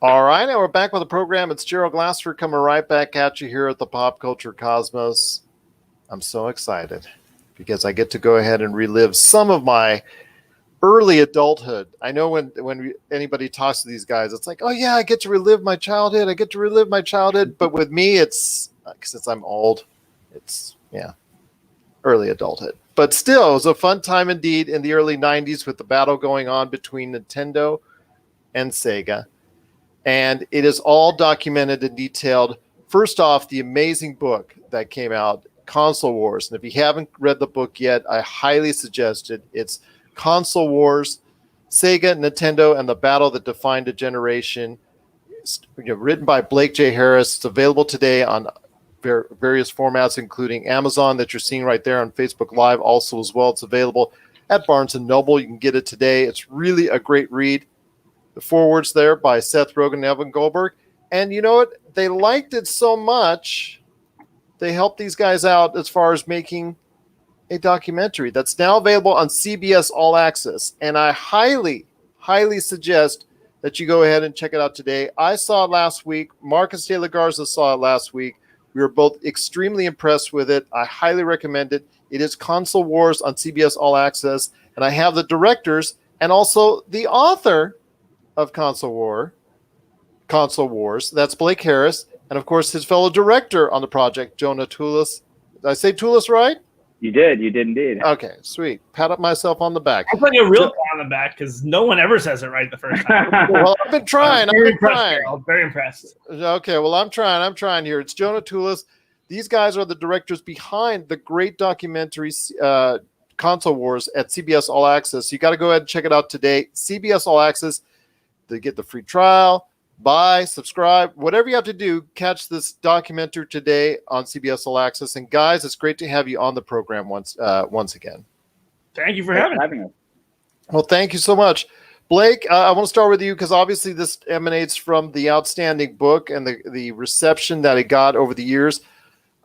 All right, now we're back with the program. It's Gerald Glassford coming right back at you here at the Pop Culture Cosmos. I'm so excited because I get to go ahead and relive some of my early adulthood. I know when anybody talks to these guys, it's like, oh yeah, I get to relive my childhood. I get to relive my childhood. But with me, it's since I'm old, it's early adulthood. But still, it was a fun time indeed in the early 90s with the battle going on between Nintendo and Sega. And it is all documented and detailed. First off, the amazing book that came out, Console Wars. And if you haven't read the book yet, I highly suggest it. It's Console Wars, Sega, Nintendo, and the Battle That Defined a Generation. It's, written by Blake J. Harris. It's available today on various formats, including Amazon that you're seeing right there on Facebook Live. Also, as well, it's available at Barnes & Noble. You can get it today. It's really a great read. The forewords there by Seth, Rogen, and Evan Goldberg. And you know what? They liked it so much, they helped these guys out as far as making a documentary that's now available on CBS All-Access. And I highly, highly suggest that you go ahead and check it out today. I saw it last week. Marcus de la Garza saw it last week. We were both extremely impressed with it. I highly recommend it. It is Console Wars on CBS All-Access. And I have the directors and also the author of Console Wars. That's Blake Harris. And, of course, his fellow director on the project, Jonah Tulis. Did I say Tulis right? You did indeed. Okay, sweet. Pat up myself on the back. I'll put you a real pat on the back because no one ever says it right the first time. Well, I've been trying. I'm very impressed. Okay, well, I'm trying here. It's Jonah Tulis. These guys are the directors behind the great documentary Console Wars at CBS All Access. So you got to go ahead and check it out today. CBS All Access. They get the free trial, buy, subscribe, whatever you have to do, catch this documentary today on CBS All Access. And guys, it's great to have you on the program once again. Thank you for having us. Well, thank you so much. Blake, I want to start with you because obviously this emanates from the outstanding book and the reception that it got over the years.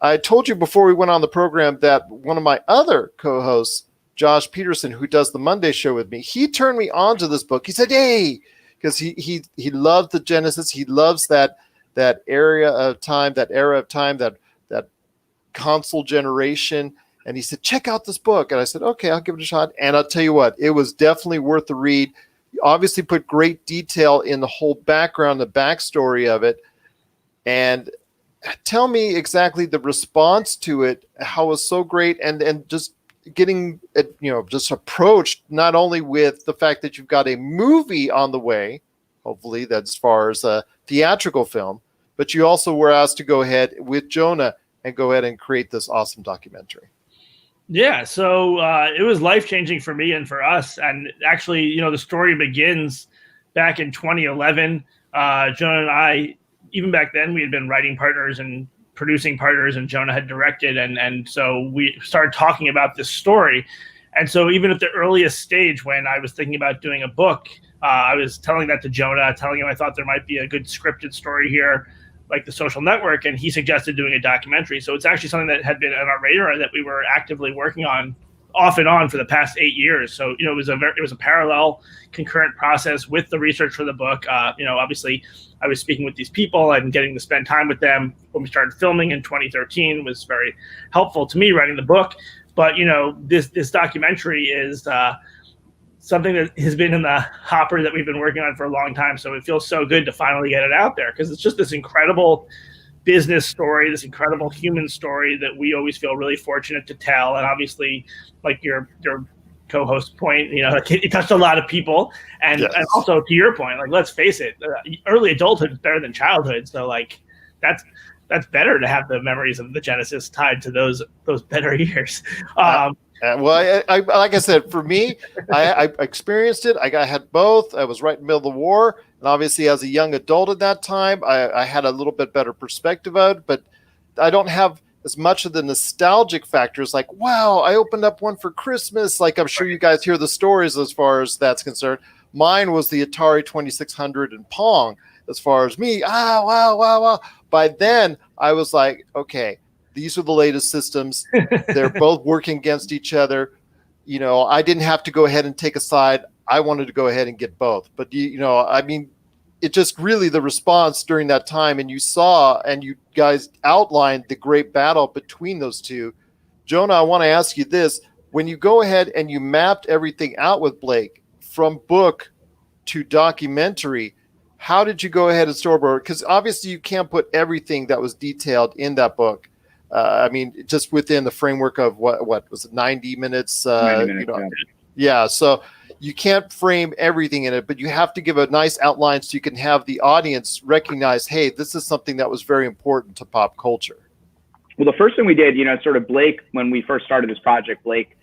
I told you before we went on the program that one of my other co-hosts, Josh Peterson, who does the Monday show with me, he turned me on to this book. He said, hey, because he loves the Genesis. He loves that era of time, that console generation. And he said, check out this book. And I said, okay, I'll give it a shot. And I'll tell you what, it was definitely worth the read. You obviously put great detail in the whole background, the backstory of it. And tell me exactly the response to it, how it was so great, and just getting just approached not only with the fact that you've got a movie on the way, hopefully that's as far as a theatrical film, but you also were asked to go ahead with Jonah and go ahead and create this awesome documentary. Yeah, so it was life-changing for me and for us. And actually, the story begins back in 2011. Jonah and I, even back then, we had been writing partners and producing partners, and Jonah had directed, and so we started talking about this story. And so even at the earliest stage when I was thinking about doing a book, I was telling that to Jonah, telling him I thought there might be a good scripted story here, like The Social Network, and he suggested doing a documentary. So it's actually something that had been on our radar that we were actively working on off and on for the past 8 years. So, it was a parallel concurrent process with the research for the book. Obviously I was speaking with these people and getting to spend time with them when we started filming in 2013 was very helpful to me writing the book. But, this documentary is something that has been in the hopper that we've been working on for a long time. So it feels so good to finally get it out there because it's just this incredible business story, this incredible human story that we always feel really fortunate to tell. And obviously, like your co-host point, it touched a lot of people. And, yes. And also to your point, like, let's face it, early adulthood is better than childhood. So like that's better to have the memories of the Genesis tied to those better years. Well, I like I said, for me, I experienced it. I had both. I was right in the middle of the war. And obviously, as a young adult at that time, I had a little bit better perspective of it. But I don't have as much of the nostalgic factors like, wow, I opened up one for Christmas. Like, I'm sure you guys hear the stories as far as that's concerned. Mine was the Atari 2600 and Pong as far as me. Wow. By then, I was like, okay, these are the latest systems. They're both working against each other. I didn't have to go ahead and take a side. I wanted to go ahead and get both. But, it just really the response during that time, and you saw and you guys outlined the great battle between those two. Jonah, I want to ask you this. When you go ahead and you mapped everything out with Blake from book to documentary, how did you go ahead and storyboard? Because obviously you can't put everything that was detailed in that book. I mean, just within the framework of what was it, 90 minutes? 90 minutes, yeah. So you can't frame everything in it, but you have to give a nice outline so you can have the audience recognize, hey, this is something that was very important to pop culture. Well, the first thing we did, sort of Blake, when we first started this project, Blake,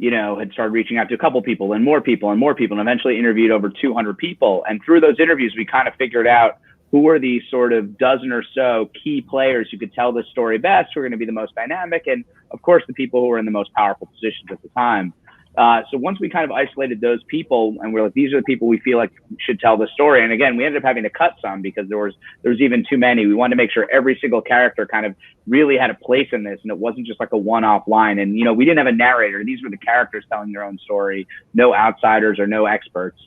had started reaching out to a couple people and more people and more people, and eventually interviewed over 200 people. And through those interviews, we kind of figured out who were these sort of dozen or so key players who could tell the story best, who are going to be the most dynamic, and of course, the people who were in the most powerful positions at the time. So once we kind of isolated those people and we're like, these are the people we feel like should tell the story. And again, we ended up having to cut some because there was even too many. We wanted to make sure every single character kind of really had a place in this, and it wasn't just like a one-off line. And, we didn't have a narrator. These were the characters telling their own story, no outsiders or no experts.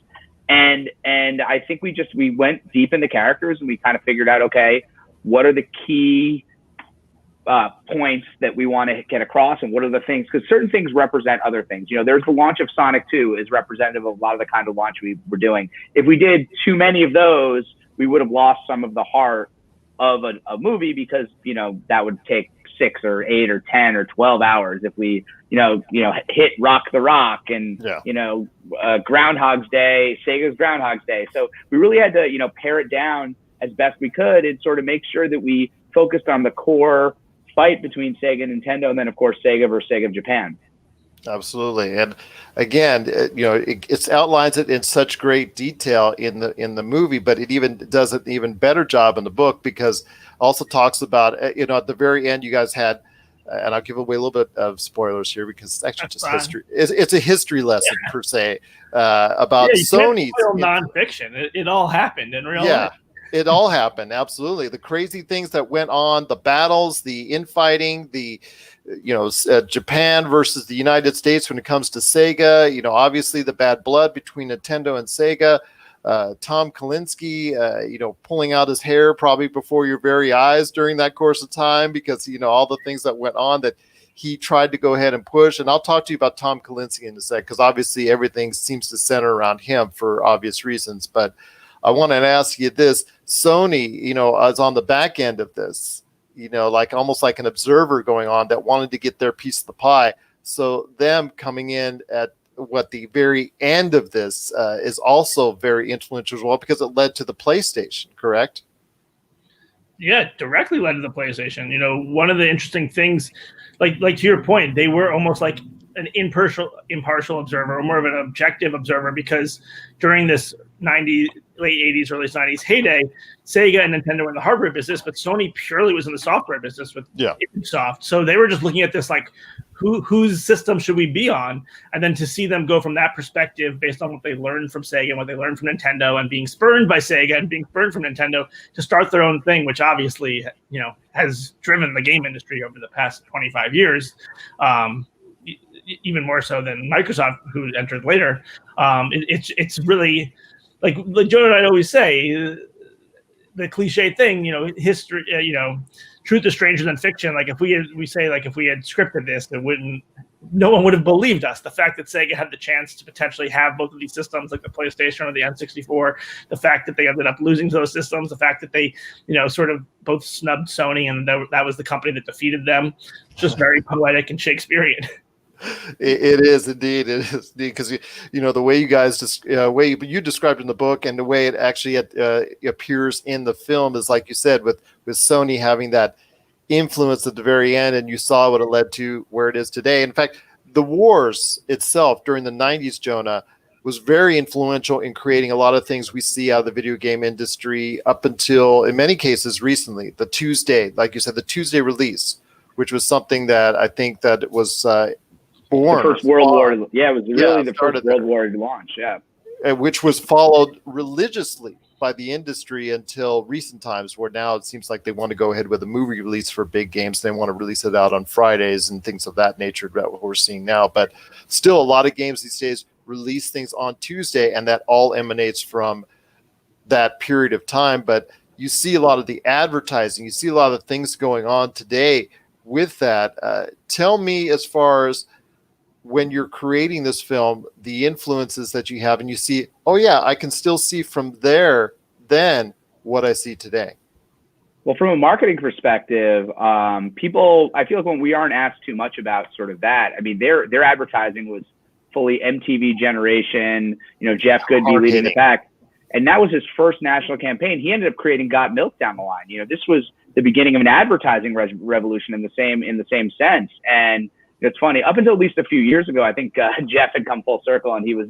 And I think we went deep into characters and we kind of figured out, okay, what are the key points that we want to get across, and what are the things, because certain things represent other things. There's the launch of Sonic 2 is representative of a lot of the kind of launch we were doing. If we did too many of those, we would have lost some of the heart of a movie, because that would take 6 or 8 or 10 or 12 hours if we hit Rock the Rock and Groundhog's Day, Sega's Groundhog's Day. So we really had to pare it down as best we could and sort of make sure that we focused on the core fight between Sega and Nintendo, and then of course Sega versus Sega of Japan. Absolutely. And again, it outlines it in such great detail in the movie, but it even does an even better job in the book, because also talks about, at the very end you guys had, and I'll give away a little bit of spoilers here because it's actually just history. It's a history lesson per se, about Sony. Nonfiction. It all happened in real life. It all happened. Absolutely. The crazy things that went on, the battles, the infighting, the, Japan versus the United States when it comes to Sega, obviously the bad blood between Nintendo and Sega, Tom Kalinske, pulling out his hair probably before your very eyes during that course of time, because, all the things that went on that he tried to go ahead and push. And I'll talk to you about Tom Kalinske in a sec, because obviously everything seems to center around him for obvious reasons. But I want to ask you this. Sony, is on the back end of this, almost like an observer going on that wanted to get their piece of the pie. So them coming in at the very end of this is also very influential as well, because it led to the PlayStation, correct? Yeah, directly led to the PlayStation. One of the interesting things, like to your point, they were almost like an impartial observer, or more of an objective observer, because during this late 80s, early 90s heyday, Sega and Nintendo were in the hardware business, but Sony purely was in the software business with Ubisoft. So they were just looking at this like, whose system should we be on? And then to see them go from that perspective, based on what they learned from Sega and what they learned from Nintendo, and being spurned by Sega and being spurned from Nintendo to start their own thing, which obviously, has driven the game industry over the past 25 years. Even more so than Microsoft, who entered later. It's really, like Joe and I always say, the cliche thing, history, truth is stranger than fiction. Like if we had scripted this, no one would have believed us. The fact that Sega had the chance to potentially have both of these systems, like the PlayStation or the N64, the fact that they ended up losing those systems, the fact that they, sort of both snubbed Sony, and that was the company that defeated them, just very poetic and Shakespearean. It is indeed. It is indeed, because the way you guys way you described in the book, and the way it actually appears in the film is, like you said, with Sony having that influence at the very end, and you saw what it led to where it is today. In fact, the wars itself during the 90s, Jonah, was very influential in creating a lot of things we see out of the video game industry up until, in many cases, recently. The Tuesday, like you said, the Tuesday release, which was something that I think that it was born. The first World War. Yeah, it was really the first World War launch. Yeah. Which was followed religiously by the industry until recent times, where now it seems like they want to go ahead with a movie release for big games. They want to release it out on Fridays and things of that nature, what we're seeing now. But still, a lot of games these days release things on Tuesday, and that all emanates from that period of time, but you see a lot of the advertising, you see a lot of things going on today with that. Tell me, as far as when you're creating this film, the influences that you have, and you see, oh yeah, I can still see from there then what I see today. Well, from a marketing perspective, people, I feel like when we aren't asked too much about sort of that, I mean, their advertising was fully MTV generation, Jeff Goodby leading the pack. And that was his first national campaign. He ended up creating Got Milk down the line. This was the beginning of an advertising revolution in the same sense. And it's funny, up until at least a few years ago, I think Jeff had come full circle and he was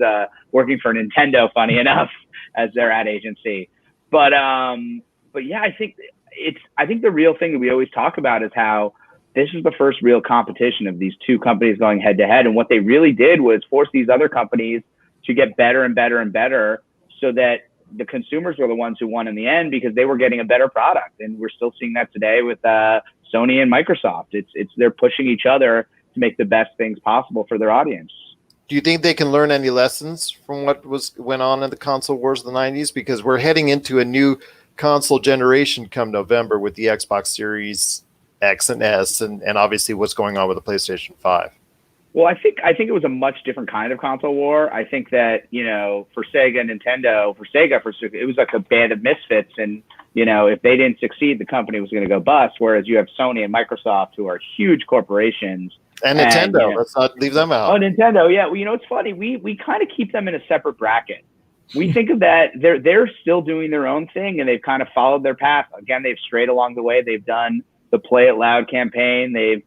working for Nintendo, funny enough, as their ad agency. But yeah, I think the real thing that we always talk about is how this is the first real competition of these two companies going head to head. And what they really did was force these other companies to get better and better and better, so that the consumers were the ones who won in the end, because they were getting a better product. And we're still seeing that today with Sony and Microsoft. They're pushing each other to make the best things possible for their audience. Do you think they can learn any lessons from what went on in the console wars of the 90s? Because we're heading into a new console generation come November with the Xbox Series X and S, and obviously what's going on with the PlayStation 5. Well, I think it was a much different kind of console war. I think that, for Sega and Nintendo, for Sega, it was like a band of misfits. And, if they didn't succeed, the company was going to go bust. Whereas you have Sony and Microsoft, who are huge corporations. And Nintendo, let's not leave them out. Oh, Nintendo, yeah. Well, it's funny. We kind of keep them in a separate bracket. We think of that. They're still doing their own thing, and they've kind of followed their path. Again, they've strayed along the way. They've done the Play It Loud campaign. They've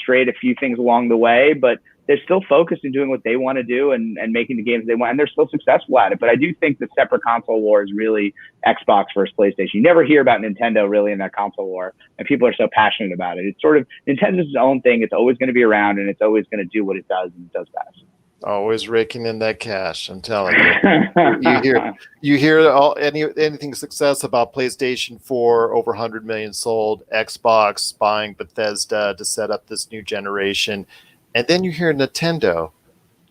strayed a few things along the way, but they're still focused in doing what they want to do and making the games they want, and they're still successful at it. But I do think the separate console war is really Xbox versus PlayStation. You never hear about Nintendo really in that console war, and people are so passionate about it. It's sort of, Nintendo's its own thing. It's always going to be around, and it's always going to do what it does, and it does best. Always raking in that cash, I'm telling you. you hear anything success about PlayStation 4, over 100 million sold, Xbox buying Bethesda to set up this new generation, and then you hear Nintendo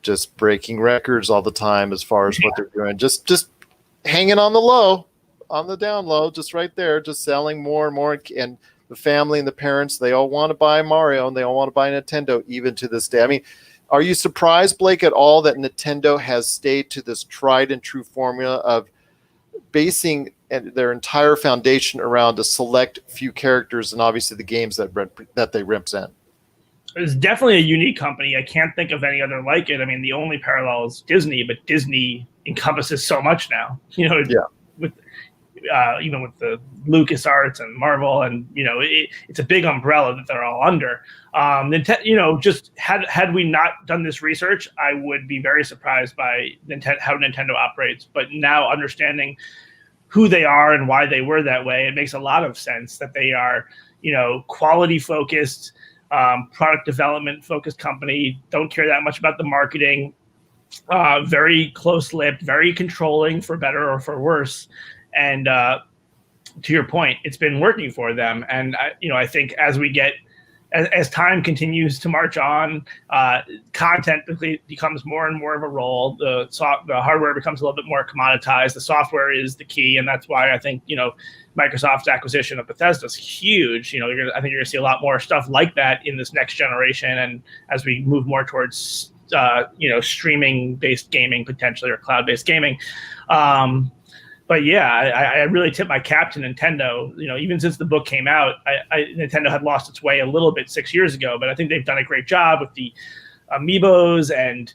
just breaking records all the time as far as what they're doing, just hanging on the low, on the down low, just right there, just selling more and more. And the family and the parents, they all want to buy Mario and they all want to buy Nintendo even to this day. I mean, are you surprised, Blake, at all that Nintendo has stayed to this tried and true formula of basing their entire foundation around a select few characters and obviously the games that they represent? It's definitely a unique company. I can't think of any other like it. I mean, the only parallel is Disney, but Disney encompasses so much now. With even with the LucasArts and Marvel, and it's a big umbrella that they're all under. Nintendo, just had we not done this research, I would be very surprised by how Nintendo operates. But now understanding who they are and why they were that way, it makes a lot of sense that they are, quality focused, product development focused company. Don't care that much about the marketing. Very close-lipped, very controlling, for better or for worse. And to your point, it's been working for them. And I think as time continues to march on, content becomes more and more of a role. The hardware becomes a little bit more commoditized. The software is the key, and that's why I think Microsoft's acquisition of Bethesda is huge. I think you're going to see a lot more stuff like that in this next generation, and as we move more towards streaming-based gaming potentially, or cloud-based gaming. But yeah, I really tip my cap to Nintendo. Even since the book came out, Nintendo had lost its way a little bit 6 years ago, but I think they've done a great job with the amiibos and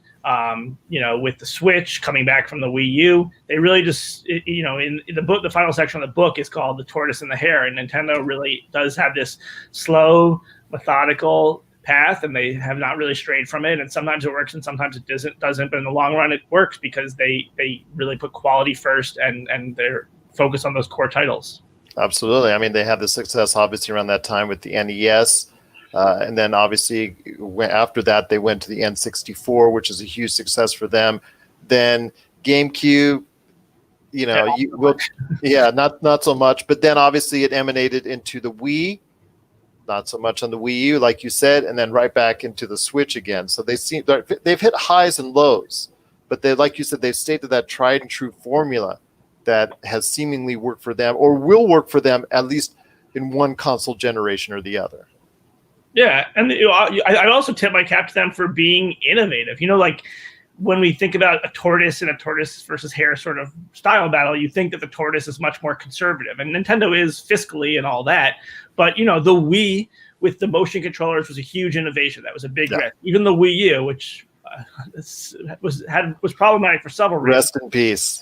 with the Switch coming back from the Wii U. They really just in the book, the final section of the book is called The Tortoise and the Hare, and Nintendo really does have this slow, methodical path, and they have not really strayed from it. And sometimes it works and sometimes it doesn't, but in the long run it works because they really put quality first and they're focused on those core titles. Absolutely. I mean, they had the success obviously around that time with the NES, and then obviously after that they went to the N64, which is a huge success for them. Then GameCube, not so much, but then obviously it emanated into the Wii. Not so much on the Wii U, like you said, and then right back into the Switch again. So they've hit highs and lows, but like you said, they've stayed to that tried and true formula that has seemingly worked for them or will work for them, at least in one console generation or the other. Yeah, and I also tip my cap to them for being innovative. Like when we think about a tortoise and a tortoise versus hare sort of style battle, you think that the tortoise is much more conservative, and Nintendo is fiscally and all that. But the Wii with the motion controllers was a huge innovation. That was a big risk. Even the Wii U, which was problematic for several reasons. Rest in peace.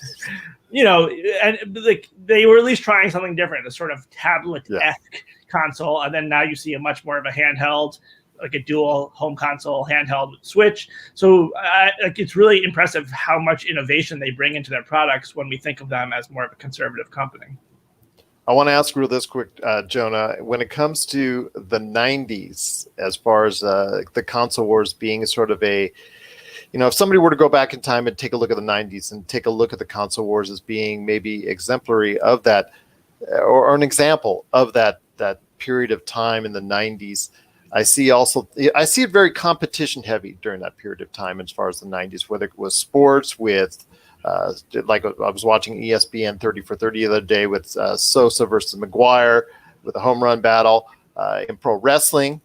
And like they were at least trying something different, a sort of tablet-esque console, and then now you see a much more of a handheld, like a dual home console handheld Switch. So it's really impressive how much innovation they bring into their products when we think of them as more of a conservative company. I want to ask you this quick, Jonah, when it comes to the 90s, as far as the console wars being sort of a, if somebody were to go back in time and take a look at the 90s and take a look at the console wars as being maybe exemplary of that, or an example of that period of time in the 90s, I see it very competition heavy during that period of time as far as the 90s, whether it was sports with, like I was watching ESPN 30 for 30 the other day with Sosa versus McGuire with a home run battle, in pro wrestling,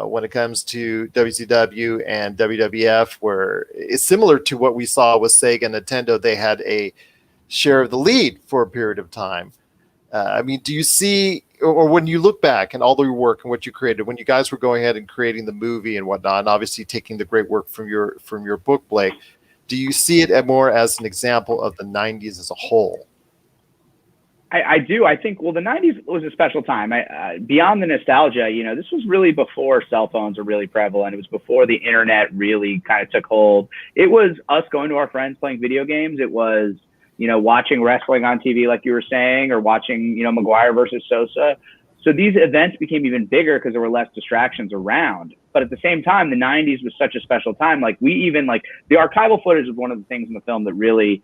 when it comes to WCW and WWF, where it's similar to what we saw with Sega and Nintendo. They had a share of the lead for a period of time. Do you see, or when you look back and all the work and what you created, when you guys were going ahead and creating the movie and whatnot, and obviously taking the great work from your book, Blake, do you see it more as an example of the 90s as a whole? I do. I think, the 90s was a special time. Beyond the nostalgia, this was really before cell phones were really prevalent. It was before the internet really kind of took hold. It was us going to our friends playing video games. It was, watching wrestling on TV, like you were saying, or watching, McGuire versus Sosa. So these events became even bigger because there were less distractions around. But at the same time, the 90s was such a special time. Like we even the archival footage was one of the things in the film that really,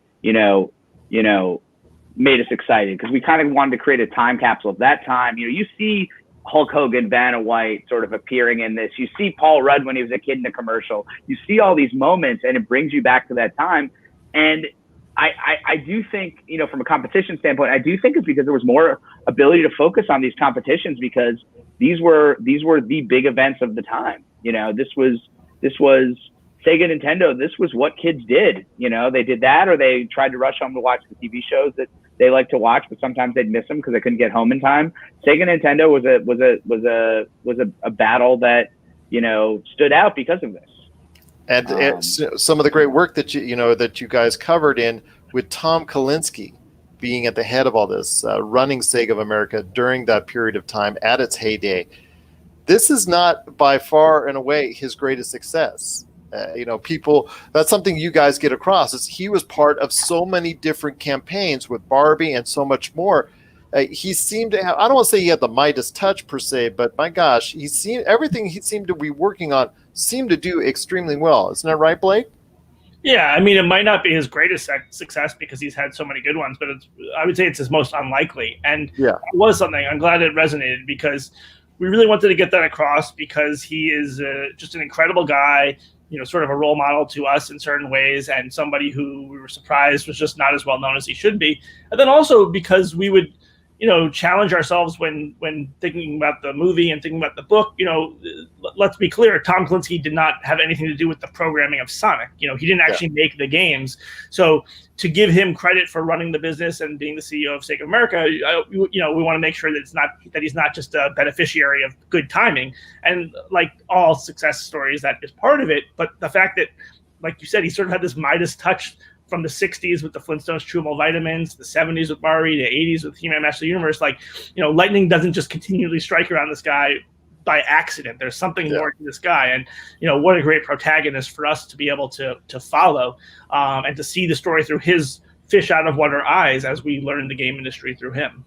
made us excited, because we kind of wanted to create a time capsule of that time. You see Hulk Hogan, Vanna White sort of appearing in this. You see Paul Rudd when he was a kid in a commercial. You see all these moments, and it brings you back to that time. And I do think, from a competition standpoint, I do think it's because there was more ability to focus on these competitions, because these were the big events of the time. This was Sega, Nintendo. This was what kids did. They did that, or they tried to rush home to watch the TV shows that they like to watch, but sometimes they'd miss them because they couldn't get home in time. Sega, Nintendo was a battle that stood out because of this. And some of the great work that you guys covered in with Tom Kalinske being at the head of all this, running Sega of America during that period of time at its heyday. This is not by far and away his greatest success. That's something you guys get across, is he was part of so many different campaigns with Barbie and so much more. He seemed to have, I don't want to say he had the Midas touch per se, but my gosh, everything he seemed to be working on seemed to do extremely well. Isn't that right, Blake? Yeah, it might not be his greatest success because he's had so many good ones, but I would say it's his most unlikely. And it was something. I'm glad it resonated, because we really wanted to get that across, because he is just an incredible guy, sort of a role model to us in certain ways, and somebody who we were surprised was just not as well known as he should be. And then also because we would, challenge ourselves when thinking about the movie and thinking about the book. Let's be clear, Tom Kalinske did not have anything to do with the programming of Sonic. He didn't actually make the games. So to give him credit for running the business and being the CEO of Sega America, we want to make sure that he's not just a beneficiary of good timing. And like all success stories, that is part of it. But the fact that, like you said, he sort of had this Midas touch from the 60s with the Flintstones True Multivitamins, the 70s with Barbie, the 80s with He-Man Master of the Universe. Lightning doesn't just continually strike around this guy by accident. There's something more to this guy. And, what a great protagonist for us to be able to follow, and to see the story through his fish out of water eyes as we learn the game industry through him.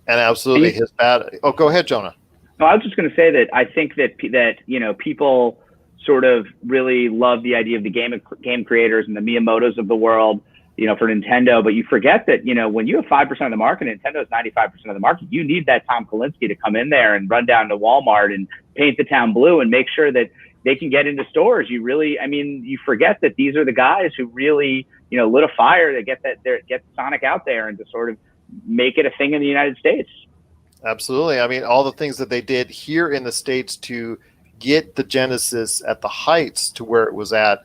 And absolutely his bad. Oh, go ahead, Jonah. No, I was just going to say that I think that people sort of really love the idea of the game creators and the Miyamotos of the world, for Nintendo. But you forget that, when you have 5% of the market, Nintendo is 95% of the market, you need that Tom Kalinske to come in there and run down to Walmart and paint the town blue and make sure that, they can get into stores. You forget that these are the guys who really, lit a fire to get Sonic out there and to sort of make it a thing in the United States. Absolutely. I mean, all the things that they did here in the States to get the Genesis at the heights to where it was at,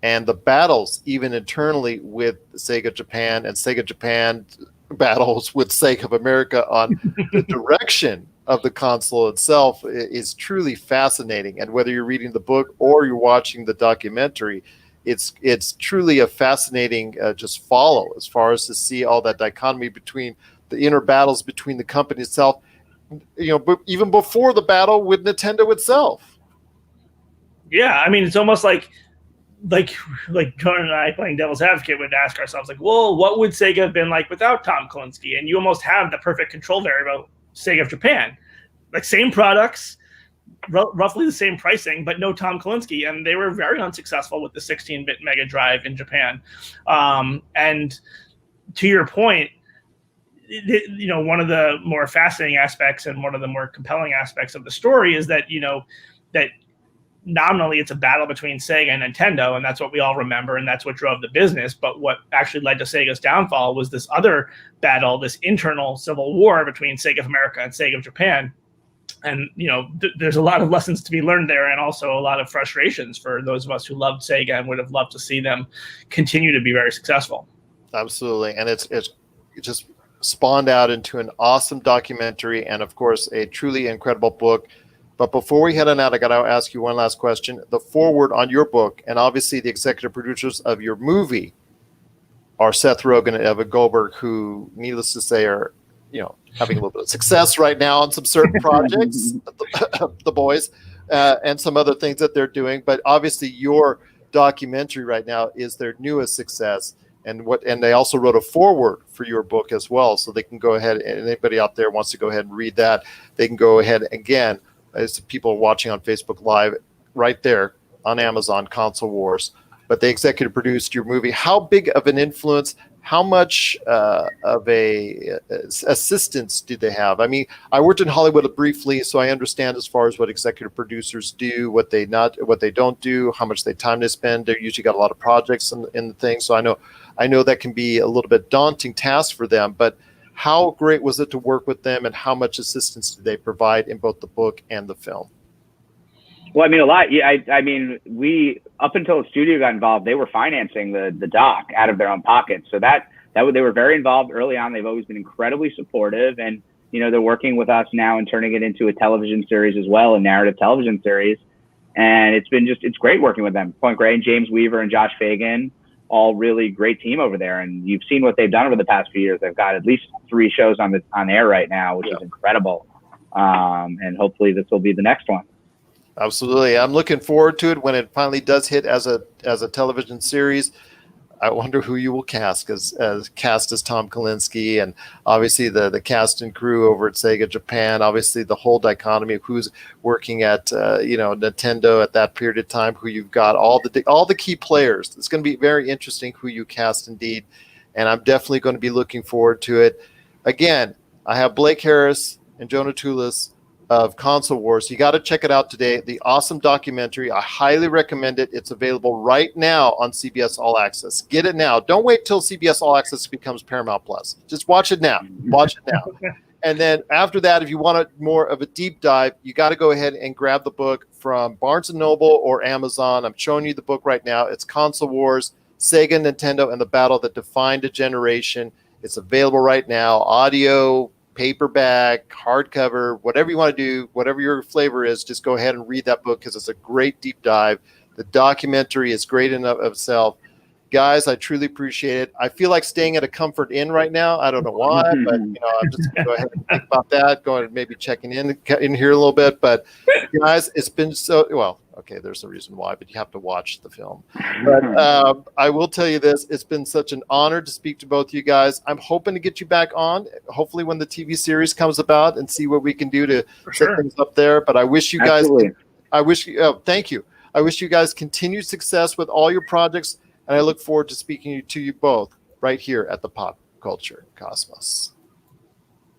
and the battles even internally with Sega Japan and Sega Japan battles with Sega of America on the direction of the console itself is truly fascinating. And whether you're reading the book or you're watching the documentary, it's truly a fascinating just follow as far as to see all that dichotomy between the inner battles between the company itself, even before the battle with Nintendo itself. Yeah, I mean, it's almost like Jonah and I playing devil's advocate would ask ourselves, like, well, what would Sega have been like without Tom Kalinske? And you almost have the perfect control variable, Sega of Japan. Like, same products, roughly the same pricing, but no Tom Kalinske. And they were very unsuccessful with the 16-bit Mega Drive in Japan. And to your point, one of the more fascinating aspects and one of the more compelling aspects of the story is that, that nominally it's a battle between Sega and Nintendo, and that's what we all remember, and that's what drove the business. But what actually led to Sega's downfall was this other battle, this internal civil war between Sega of America and Sega of Japan. And, there's a lot of lessons to be learned there, and also a lot of frustrations for those of us who loved Sega and would have loved to see them continue to be very successful. Absolutely. And it's just spawned out into an awesome documentary and, of course, a truly incredible book. But before we head on out, I got to ask you one last question. The foreword on your book, and obviously the executive producers of your movie, are Seth Rogen and Evan Goldberg, who, needless to say, are having a little bit of success right now on some certain projects, the boys, and some other things that they're doing. But obviously, your documentary right now is their newest success. And they also wrote a foreword for your book as well, so they can go ahead, and anybody out there wants to go ahead and read that, they can go ahead again. As people watching on Facebook Live, right there on Amazon, Console Wars. But they executive produced your movie. How big of an influence? How much of a assistance do they have? I mean, I worked in Hollywood briefly, so I understand as far as what executive producers do, what they don't do, how much time they spend. They're usually got a lot of projects in the thing, so I know that can be a little bit daunting task for them. But how great was it to work with them, and how much assistance did they provide in both the book and the film? Well, I mean, a lot. Yeah, I mean, we, up until the studio got involved, they were financing the doc out of their own pockets. So that they were very involved early on. They've always been incredibly supportive, and they're working with us now and turning it into a television series as well, a narrative television series. And it's great working with them. Point Grey and James Weaver and Josh Fagan, all really great team over there. And you've seen what they've done over the past few years. They've got at least 3 shows on air right now, which is incredible. And hopefully this will be the next one. Absolutely. I'm looking forward to it when it finally does hit as a television series. I wonder who you will cast as Tom Kalinske, and obviously the cast and crew over at Sega Japan. Obviously the whole dichotomy of who's working at Nintendo at that period of time. Who you've got all the key players. It's going to be very interesting who you cast indeed, and I'm definitely going to be looking forward to it. Again, I have Blake Harris and Jonah Tulis of Console Wars. You got to check it out today. The awesome documentary. I highly recommend it. It's available right now on CBS All-Access. Get it now. Don't wait till CBS All-Access becomes Paramount Plus. Just watch it now. Watch it now. And then after that, if you want more of a deep dive, you got to go ahead and grab the book from Barnes & Noble or Amazon. I'm showing you the book right now. It's Console Wars, Sega, Nintendo, and the Battle That Defined a Generation. It's available right now. Audio, paperback, hardcover, whatever you want to do, whatever your flavor is, just go ahead and read that book because it's a great deep dive. The documentary is great in of itself. Guys, I truly appreciate it. I feel like staying at a Comfort Inn right now. I don't know why, but I'm just going to go ahead and think about that, going and maybe checking in here a little bit. But guys, it's been okay, there's a reason why, but you have to watch the film. But I will tell you this, it's been such an honor to speak to both of you guys. I'm hoping to get you back on, hopefully when the TV series comes about, and see what we can do to set things up there. But I wish you guys, thank you. I wish you guys continued success with all your projects, and I look forward to speaking to you both right here at the Pop Culture Cosmos.